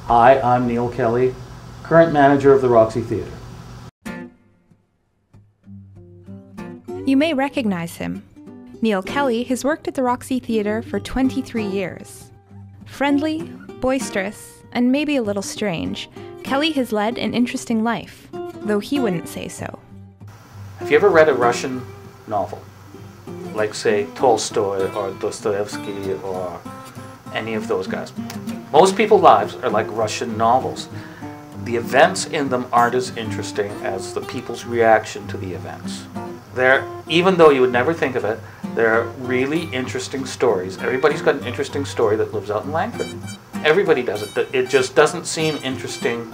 Hi, I'm Neil Kelly, current manager of the Roxy Theatre. You may recognize him. Neil Kelly has worked at the Roxy Theatre for 23 years. Friendly, boisterous, and maybe a little strange, Kelly has led an interesting life, though he wouldn't say so. Have you ever read a Russian novel? Like, say, Tolstoy or Dostoevsky or any of those guys? Most people's lives are like Russian novels. The events in them aren't as interesting as the people's reaction to the events. Even though you would never think of it, they're really interesting stories. Everybody's got an interesting story that lives out in Langford. Everybody does it. It just doesn't seem interesting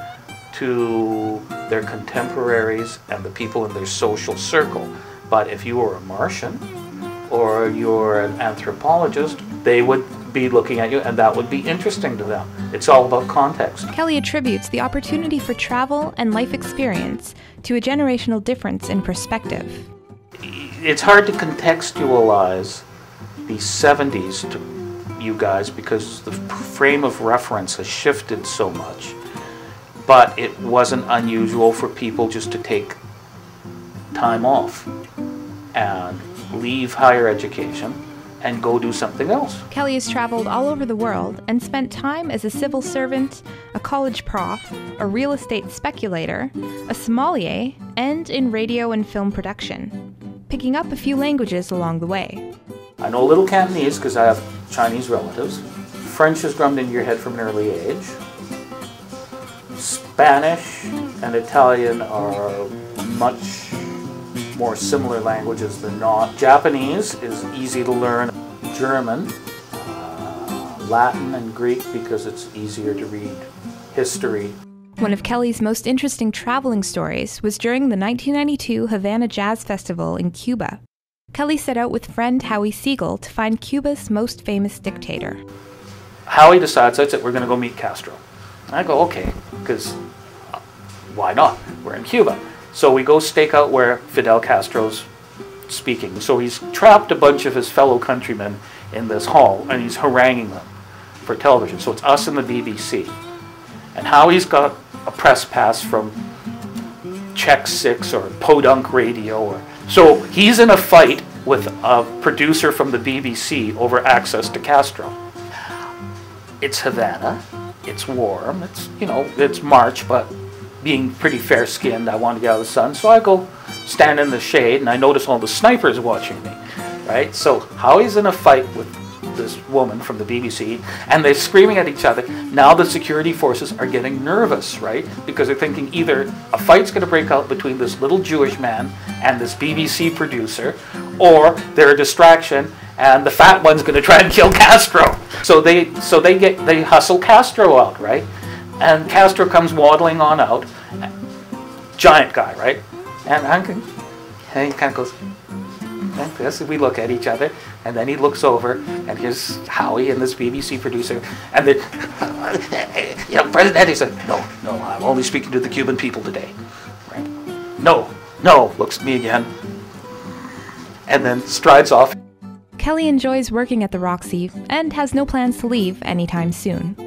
to their contemporaries and the people in their social circle. But if you were a Martian or you're an anthropologist, they would be looking at you and that would be interesting to them. It's all about context. Kelly attributes the opportunity for travel and life experience to a generational difference in perspective. It's hard to contextualize the 70s to you guys because the frame of reference has shifted so much. But it wasn't unusual for people just to take time off and leave higher education and go do something else. Kelly has traveled all over the world and spent time as a civil servant, a college prof, a real estate speculator, a sommelier, and in radio and film production, picking up a few languages along the way. I know a little Cantonese because I have Chinese relatives. French is drummed into your head from an early age. Spanish and Italian are much more similar languages than not. Japanese is easy to learn. German, Latin and Greek because it's easier to read history. One of Kelly's most interesting traveling stories was during the 1992 Havana Jazz Festival in Cuba. Kelly set out with friend Howie Siegel to find Cuba's most famous dictator. Howie decides that we're going to go meet Castro. I go, okay, because why not? We're in Cuba. So we go stake out where Fidel Castro's speaking. So he's trapped a bunch of his fellow countrymen in this hall and he's haranguing them for television. So it's us and the BBC. And Howie's got a press pass from Check 6 or Podunk Radio. So he's in a fight with a producer from the BBC over access to Castro. It's Havana. It's warm. It's March, but being pretty fair-skinned, I want to get out of the sun. So I go stand in the shade and I notice all the snipers watching me, right? So Howie's in a fight with this woman from the BBC and they're screaming at each other. Now the security forces are getting nervous, right? Because they're thinking either a fight's going to break out between this little Jewish man and this BBC producer, or they're a distraction and the fat one's going to try and kill Castro. So they hustle Castro out, right? And Castro comes waddling on out, giant guy, right? And he kind of goes like this, and we look at each other, and then he looks over, and here's Howie and this BBC producer, and President Eddie said, no, I'm only speaking to the Cuban people today, right? No, looks at me again, and then strides off. Kelly enjoys working at the Roxy and has no plans to leave anytime soon.